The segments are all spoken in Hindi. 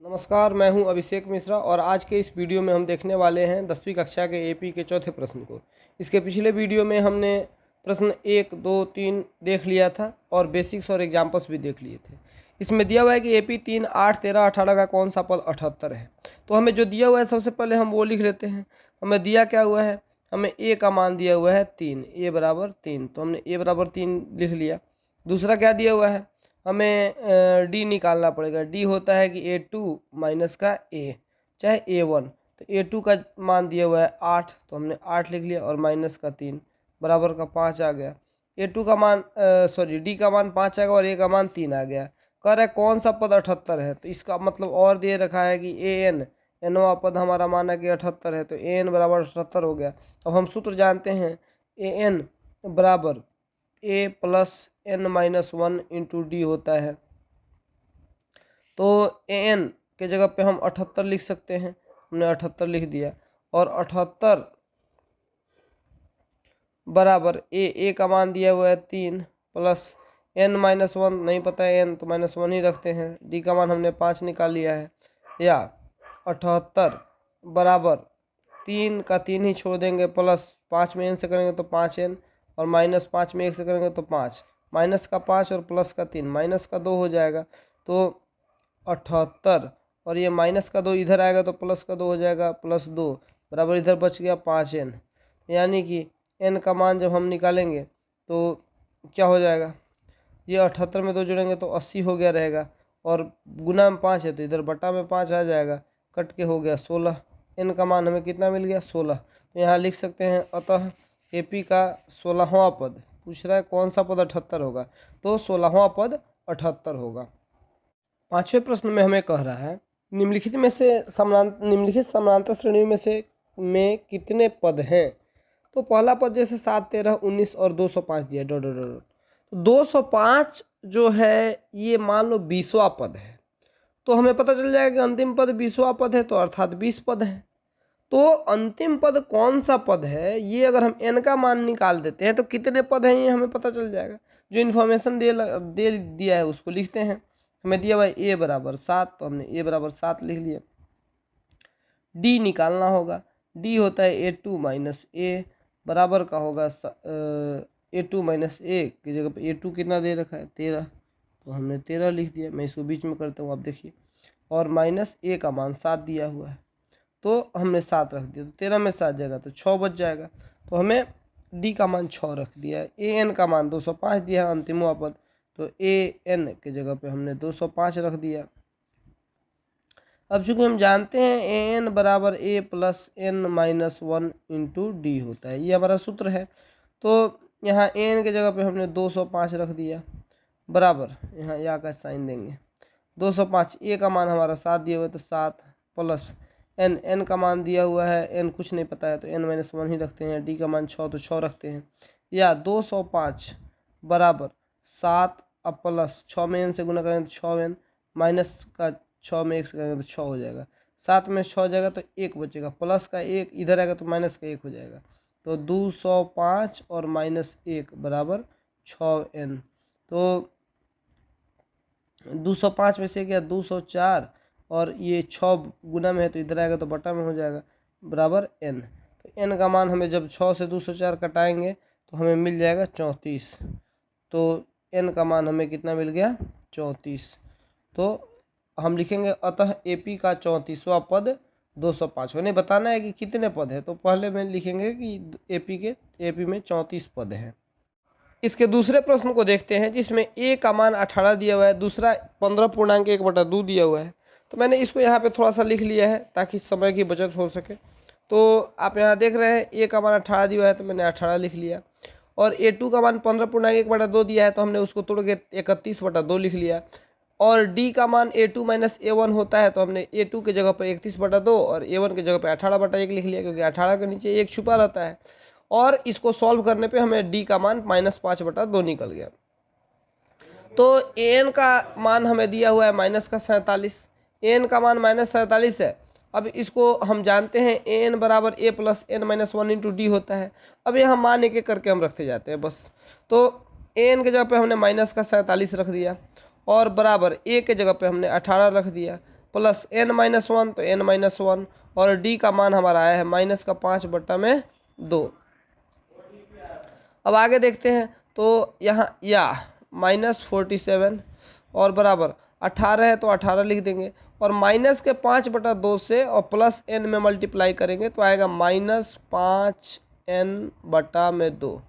नमस्कार, मैं हूं अभिषेक मिश्रा और आज के इस वीडियो में हम देखने वाले हैं 10वीं कक्षा के एपी के चौथे प्रश्न को। इसके पिछले वीडियो में हमने प्रश्न 1, 2, 3 देख लिया था और बेसिक्स और एग्जाम्पल्स भी देख लिए थे। इसमें दिया हुआ है कि एपी 3, 8, 13, 18 का कौन सा पद 78 है। तो हमें जो दिया हुआ है सबसे पहले हम वो लिख लेते हैं। हमें दिया क्या हुआ है, हमें ए का मान दिया हुआ है 3, ए बराबर 3, तो हमने ए बराबर 3 लिख लिया। दूसरा क्या दिया हुआ है, हमें डी निकालना पड़ेगा। डी होता है कि A2 माइनस का ए चाहे A1, तो A2 का मान दिया हुआ है 8, तो हमने 8 लिख लिया और माइनस का 3 बराबर का 5 आ गया। A2 का मान डी का मान 5 आएगा और ए का मान 3 आ गया। कह रहा है कौन सा पद 78 है, तो इसका मतलब और दे रखा है कि AN, एनवा पद हमारा माना कि 78 है, तो AN बराबर 78 हो गया। अब हम सूत्र जानते हैं, AN बराबर A plus n-1 into D होता है। तो AN के जगह पे हम 78 लिख सकते हैं। हमने 78 लिख दिया और 78 बराबर ए का मान दिया हुआ है 3 प्लस n-1, नहीं पता है n, तो -1 ही रखते हैं। डी का मान हमने 5 निकाल लिया है, या 78 बराबर 3 का 3 ही छोड़ देंगे, प्लस 5 में n से करेंगे तो 5n और -5 में 1 से करेंगे तो 5, माइनस का 5 और प्लस का 3, माइनस का 2 हो जाएगा। तो 78 और ये माइनस का 2 इधर आएगा तो प्लस का 2 हो जाएगा, +2 बराबर इधर बच गया 5n। यानी कि n का मान जब हम निकालेंगे तो क्या हो जाएगा, ये 78 में 2 जोड़ेंगे तो 80 हो गया रहेगा, और गुना में 5 है तो इधर बटा में 5 आ जाएगा, कट के हो गया 16। n का मान हमें कितना मिल गया, 16। तो यहाँ लिख सकते हैं, अतः एपी का 16वां पद, पूछ रहा है कौन सा पद 78 होगा, तो 16वां पद 78 होगा। पांचवें प्रश्न में हमें कह रहा है निम्नलिखित समानांतर श्रेणियों में कितने पद हैं। तो पहला पद जैसे 7, 13, 19 और 205 दिया, डॉट डॉट डॉट। तो 205 जो है ये मान लो 20वां पद है, तो हमें पता चल जाएगा कि अंतिम पद 20वां पद है, तो अर्थात 20 पद है। तो अंतिम पद कौन सा पद है, ये अगर हम n का मान निकाल देते हैं तो कितने पद हैं ये हमें पता चल जाएगा। जो इन्फॉर्मेशन दे दिया है उसको लिखते हैं। हमें दिया हुआ है a बराबर 7, तो हमने a बराबर 7 लिख लिया। d निकालना होगा, d होता है A2 माइनस ए, बराबर का होगा A2 माइनस ए की जगह पे A2 कितना दे रखा है 13, तो हमने 13 लिख दिया। मैं इसको बीच में करता हूँ, आप देखिए, और माइनस a का मान 7 दिया हुआ है, तो हमने 7 रख दिया, तो 13 में 7 जाएगा तो 6 बच जाएगा। तो हमें डी का मान 6 रख दिया है। AN का मान 205 दिया है अंतिमवा पद, तो AN के जगह पे हमने 205 रख दिया। अब चूंकि हम जानते हैं AN बराबर A plus n-1 into D होता है, ये हमारा सूत्र है। तो यहाँ AN के जगह पे हमने 205 रख दिया, बराबर यहाँ या का साइन देंगे 205। A का मान हमारा 7 दिया हुआ है, तो 7 प्लस n का मान दिया हुआ है, n कुछ नहीं पता है तो n-1 ही रखते हैं। डी का मान 6, तो 6 रखते हैं, या 205 बराबर 7 अब प्लस 6 में n से गुना करेंगे तो 6n, माइनस का 6 में 1 से करेंगे तो 6 हो जाएगा। 7 में 6 जाएगा तो 1 बचेगा, प्लस का 1 इधर आएगा तो माइनस का 1 हो जाएगा। तो 205 और -1 बराबर 6n। तो 205 में से क्या 204, और ये 6 गुना में है तो इधर आएगा तो बटा में हो जाएगा, बराबर n। तो n का मान हमें जब 6 से 204 कटाएंगे तो हमें मिल जाएगा 34। तो n का मान हमें कितना मिल गया, 34। तो हम लिखेंगे अतः एपी का 34वां पद 205 होने बताना है कि कितने पद है, तो पहले में लिखेंगे कि एपी में 34 पद हैं। इसके दूसरे प्रश्न को देखते हैं जिसमें a का मान 18 दिया हुआ है, दूसरा 15.1/2 दिया हुआ है। तो मैंने इसको यहाँ पे थोड़ा सा लिख लिया है ताकि समय की बचत हो सके। तो आप यहाँ देख रहे हैं a का मान 18 दिया हुआ है, तो मैंने 18 लिख लिया, और A2 का मान 15.1/2 दिया है, तो हमने उसको तोड़ के 31/2 लिख लिया, और d का मान A2 माइनस A1 होता है, तो हमने A2 के जगह पर 31/2 और A1 के जगह पर 18/1 लिख लिया, क्योंकि 18 के नीचे 1 छुपा रहता है। और इसको सॉल्व करने पे हमें d का मान -5/2 निकल गया। तो an का मान हमें दिया हुआ है -47, an का मान -47 है। अब इसको हम जानते हैं an बराबर a plus n-1 into D होता है। अब यहाँ मान एक एक करके हम रखते जाते हैं बस। तो an के जगह पे हमने -47 रख दिया, और बराबर a के जगह पे हमने 18 रख दिया। प्लस n-1 तो n-1 और d का मान हमारा आया है -5/2। अब आगे देखते हैं तो यहाँ या -47 और बराबर 18 है तो 18 लिख देंगे और माइनस के 5/2 से और प्लस n में मल्टीप्लाई करेंगे तो आएगा -5n/2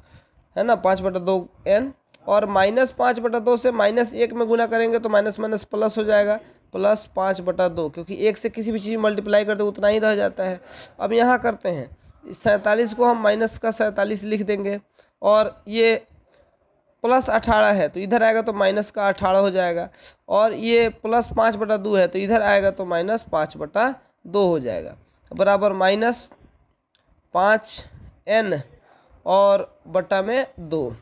है ना, 5/2n और -5/2 से -1 में गुना करेंगे तो माइनस माइनस प्लस हो जाएगा +5/2 क्योंकि 1 से किसी भी चीज़ मल्टीप्लाई करते उतना ही रह जाता है। अब यहाँ करते हैं 47 को हम माइनस का 47 लिख देंगे और ये +18 है तो इधर आएगा तो माइनस का 18 हो जाएगा और ये +5/2 है तो इधर आएगा तो -5/2 हो जाएगा बराबर -5n और बटा में 2।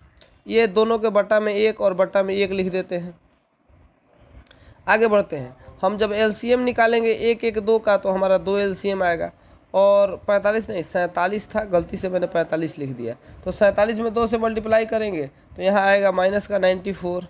ये दोनों के बटा में 1 और बटा में 1 लिख देते हैं। आगे बढ़ते हैं, हम जब एलसीएम निकालेंगे 1 1 2 का तो हमारा 2 एलसीएम आएगा और 45 नहीं 47 था, गलती से मैंने 45 लिख दिया तो 47 में 2 से मल्टीप्लाई करेंगे तो यहाँ आएगा माइनस का 94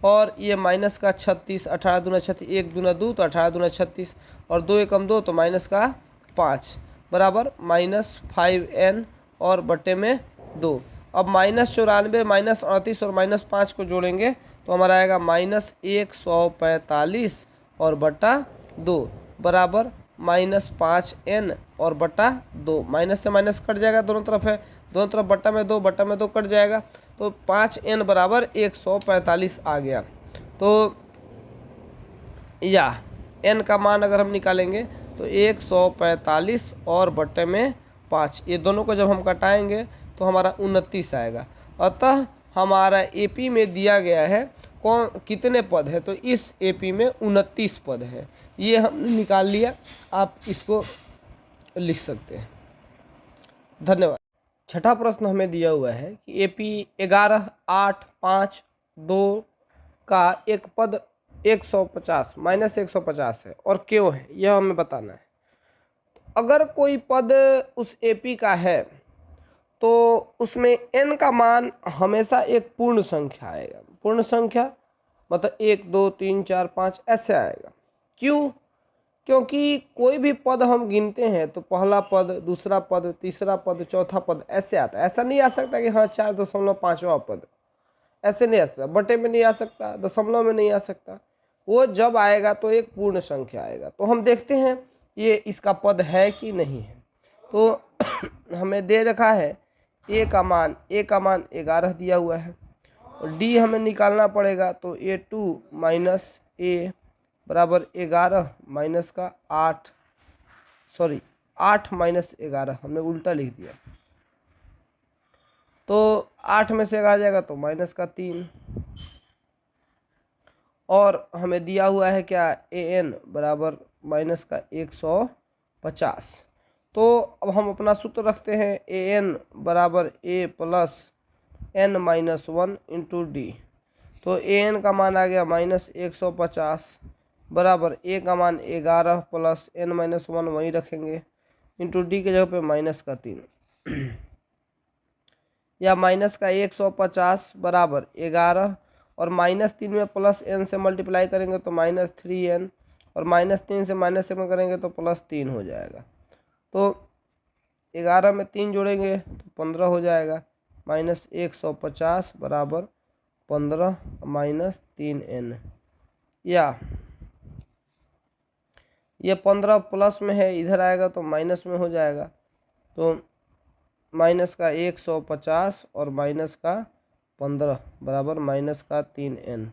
और ये माइनस का 36, 18 दूना 36, 1 दूना 2 तो 18 दूना 36 और 2 एकम 2 तो माइनस का 5 बराबर -5n और बटे में 2। अब -94 -38 और -5 को जोड़ेंगे तो हमारा आएगा -145 और बटा 2 बराबर -5n और बटा 2। माइनस से माइनस कट जाएगा, दोनों तरफ है, दोनों तरफ बटा में 2 कट जाएगा तो 5n बराबर 145 आ गया। तो या n का मान अगर हम निकालेंगे तो 145 और बटे में 5, ये दोनों को जब हम घटाएंगे तो हमारा 29 आएगा। अतः हमारा एपी में दिया गया है कौन कितने पद है, तो इस एपी में 29 पद है, ये हमने निकाल लिया। आप इसको लिख सकते हैं। धन्यवाद। छठा प्रश्न हमें दिया हुआ है कि एपी 11 8 5 2 का एक पद 150 -150 है और क्यों है यह हमें बताना है। अगर कोई पद उस एपी का है तो उसमें n का मान हमेशा एक पूर्ण संख्या आएगा। पूर्ण संख्या मतलब 1 2 3 4 5 ऐसे आएगा। क्यों? क्योंकि कोई भी पद हम गिनते हैं तो पहला पद, दूसरा पद, तीसरा पद, चौथा पद ऐसे आता है। ऐसा नहीं आ सकता कि हाँ 4.5वां पद, ऐसे नहीं आ सकता, बटे में नहीं आ सकता, दशमलव में नहीं आ सकता। वो जब आएगा तो एक पूर्ण संख्या आएगा। तो हम देखते हैं ये इसका पद है कि नहीं है। तो हमें दे रखा है a का मान 11 दिया हुआ है और d हमें निकालना पड़ेगा तो a2 माइनस a बराबर 11 माइनस का 8 माइनस 11, हमने उल्टा लिख दिया तो 8 में से 11 जाएगा तो माइनस का 3 और हमें दिया हुआ है क्या an बराबर माइनस का 150। तो अब हम अपना सूत्र रखते हैं an बराबर a plus n-1 into D. तो an का मान आ गया -150 बराबर a का मान 11 प्लस n-1 वहीं रखेंगे इंटू डी के जगह पे माइनस का 3 या माइनस का 150 बराबर 11 और -3 में प्लस n से मल्टीप्लाई करेंगे तो -3n और -3 से -7 करेंगे तो +3 हो जाएगा। तो 11 में 3 जोड़ेंगे तो 15 हो जाएगा। -150 बराबर 15 -3n या ये 15 प्लस में है, इधर आएगा तो माइनस में हो जाएगा। तो माइनस का 150 और माइनस का 15 बराबर माइनस का 3n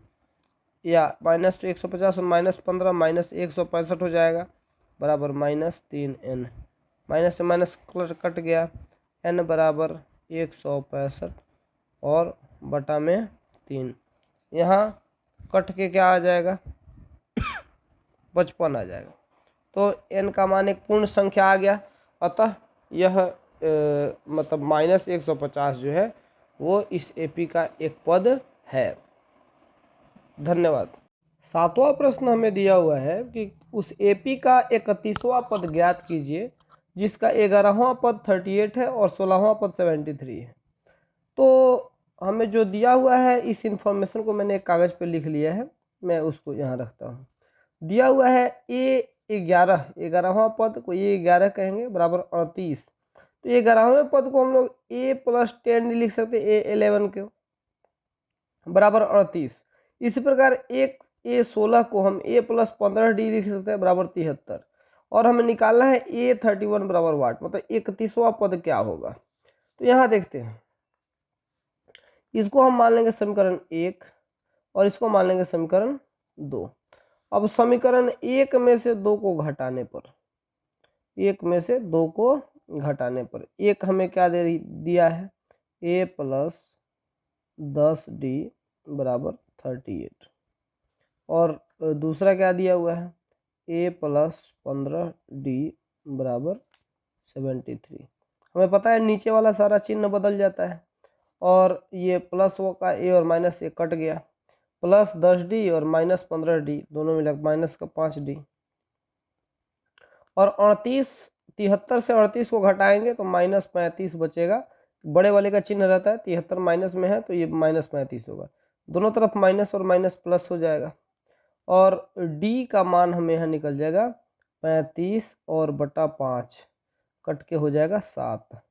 या माइनस तो 150 और -15 -165 हो जाएगा बराबर -3n। माइनस से माइनस कट गया, n बराबर 165 और बटा में 3। यहाँ कट के क्या आ जाएगा 55 आ जाएगा। तो n का मान एक पूर्ण संख्या आ गया। अतः यह मतलब -150 जो है वो इस एपी का एक पद है। धन्यवाद। सातवां प्रश्न हमें दिया हुआ है कि उस एपी का 31वां पद ज्ञात कीजिए जिसका 11वां पद 38 है और 16वां पद 73 है। तो हमें जो दिया हुआ है इस इंफॉर्मेशन को मैंने एक कागज़ पे लिख लिया है, मैं उसको यहाँ रखता हूँ। दिया हुआ है ए 11, 11वां पद को ए 11 कहेंगे बराबर 38। तो 11वें पद को हम लोग ए प्लस 10 लिख सकते हैं, ए 11 के बराबर 38। इसी प्रकार एक ए 16 को हम ए प्लस 15 डी लिख सकते हैं बराबर 73। और हमें निकालना है ए 31 बराबर वाट, मतलब 31वां पद क्या होगा। तो यहाँ देखते हैं, इसको हम मान लेंगे समीकरण 1 और इसको मान लेंगे समीकरण 2। अब समीकरण 1 में से 2 को घटाने पर, 1 में से 2 को घटाने पर एक हमें क्या दिया है, ए प्लस 10d बराबर 38। और दूसरा क्या दिया हुआ है, ए प्लस 15d बराबर 73। हमें पता है नीचे वाला सारा चिन्ह बदल जाता है, और ये प्लस वो का ए और माइनस ए कट गया, प्लस 10d और माइनस 15d दोनों मिला माइनस का 5d। और 73 से 38 को घटाएंगे तो माइनस 35 बचेगा। बड़े वाले का चिन्ह रहता है, 73 माइनस में है तो ये माइनस 35 होगा, दोनों तरफ माइनस और माइनस प्लस हो जाएगा। और d का मान हमें यहाँ निकल जाएगा 35 और बटा 5 कट के हो जाएगा 7।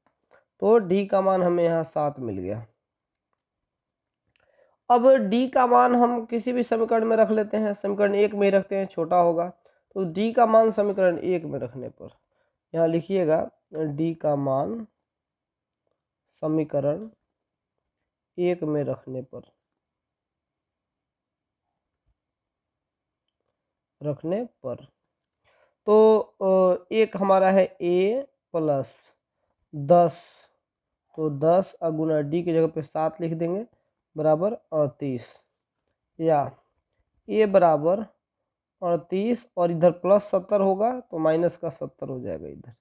तो d का मान हमें यहाँ 7 मिल गया। अब d का मान हम किसी भी समीकरण में रख लेते हैं, समीकरण 1 में ही रखते हैं, छोटा होगा। तो d का मान समीकरण 1 में रखने पर यहाँ लिखिएगा, d का मान समीकरण 1 में रखने पर तो एक हमारा है a प्लस 10, तो 10 गुना d की जगह पे 7 लिख देंगे बराबर 38, या a बराबर 38 और इधर प्लस 70 होगा तो माइनस का 70 हो जाएगा इधर।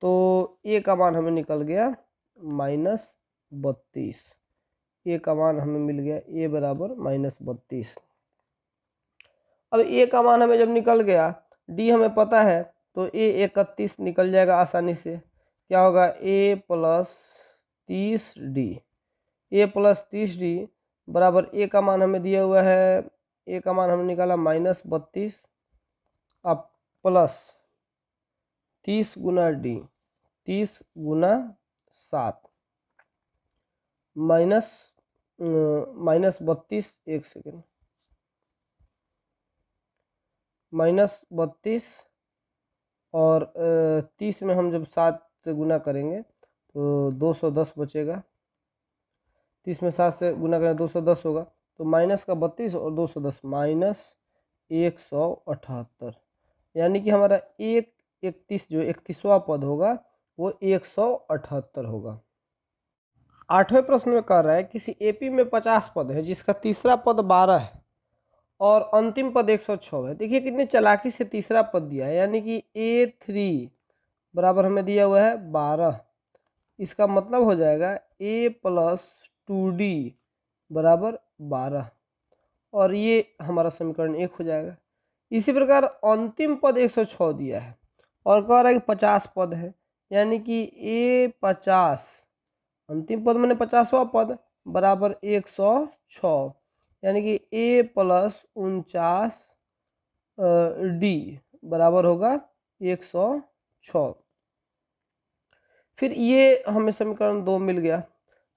तो a का मान हमें निकल गया माइनस 32। a का मान हमें मिल गया a बराबर माइनस 32। अब a का मान हमें जब निकल गया, d हमें पता है, तो a 31 निकल जाएगा आसानी से। क्या होगा, a plus 30d, a plus 30d बराबर a का मान हमें दिया हुआ है, a का मान हमने निकाला माइनस 32 अब प्लस 30 गुना d, 30 गुना 7 माइनस 32, एक सेकेंड, माइनस 32 और 30 में हम जब 7 से गुना करेंगे तो 210 बचेगा। 30 में 7 से गुना करें 210 होगा, तो माइनस का 32 और 210 माइनस 178, यानी कि हमारा 131 जो 31वां पद होगा वो 178 होगा। 8वें प्रश्न में कह रहा है किसी एपी में 50 पद है जिसका तीसरा पद 12 है और अंतिम पद 106 है। देखिए कितने चालाकी से तीसरा पद दिया है, यानी कि A3 बराबर हमें दिया हुआ है 12। इसका मतलब हो जाएगा a प्लस 2d बराबर 12, और ये हमारा समीकरण 1 हो जाएगा। इसी प्रकार अंतिम पद 106 दिया है और कह रहा है कि 50 पद है, यानी कि a 50, अंतिम पद मैंने 50वां पद बराबर 106, यानी कि a प्लस 49 d बराबर होगा 106। फिर ये हमें समीकरण 2 मिल गया।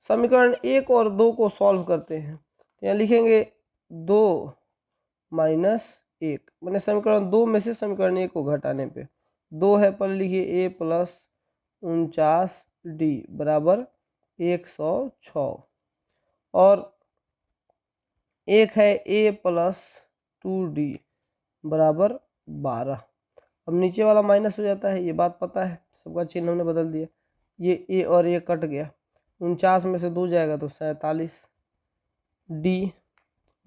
समीकरण 1 और 2 को सॉल्व करते हैं, तो यहाँ लिखेंगे 2 माइनस 1, मैंने समीकरण 2 में से समीकरण 1 को घटाने पे 2 है, पर लिखिए a प्लस 49d बराबर 106, और एक है a प्लस 2d बराबर 12। अब नीचे वाला माइनस हो जाता है, ये बात पता है, सबका चिन्ह हमने बदल दिया, ये a और a कट गया, 49 में से 2 जाएगा तो 47, d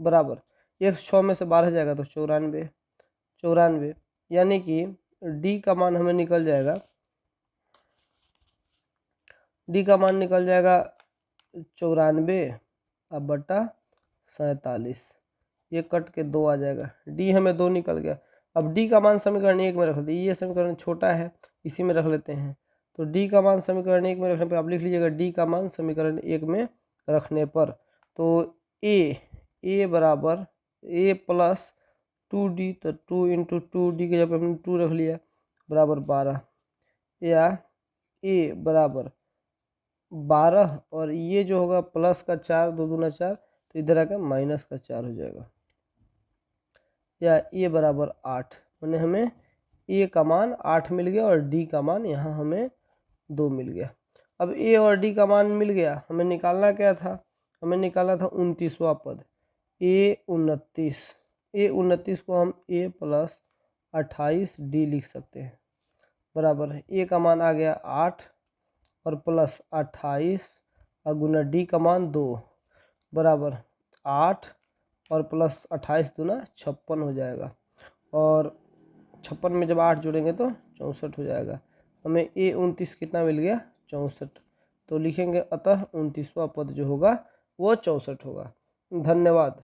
बराबर 106 में से 12 जाएगा तो 94, यानी कि d का मान हमें निकल जाएगा, d का मान निकल जाएगा 94 अब बटा 47, ये कट के 2 आ जाएगा, d हमें 2 निकल गया। अब d का मान समीकरण 1 में रख लेते, ये समीकरण छोटा है इसी में रख लेते हैं, तो d का मान समीकरण 1 में रखने पर आप लिख लीजिएगा, d का मान समीकरण 1 में रखने पर तो a बराबर a प्लस 2D, तो 2 इंटू 2D के जब हमने 2 रख लिया बराबर 12, या ए बराबर 12 और ये जो होगा प्लस का 4, 2 दूना 4, तो इधर आकर माइनस का 4 हो जाएगा, या ए बराबर 8। मैंने हमें ए का मान 8 मिल गया और डी का मान यहाँ हमें 2 मिल गया। अब ए और डी का मान मिल गया, हमें निकालना क्या था, हमें निकालना था 29वां पद, ए 29 को हम ए प्लस 28 डी लिख सकते हैं, बराबर है ए का मान आ गया 8 और प्लस 28 और गुना डी का मान 2, बराबर 8 और प्लस 28 दूना 56 हो जाएगा, और 56 में जब 8 जोड़ेंगे तो 64 हो जाएगा। हमें ए 29 कितना मिल गया, 64, तो लिखेंगे अतः 29वां पद जो होगा वो 64 होगा। धन्यवाद।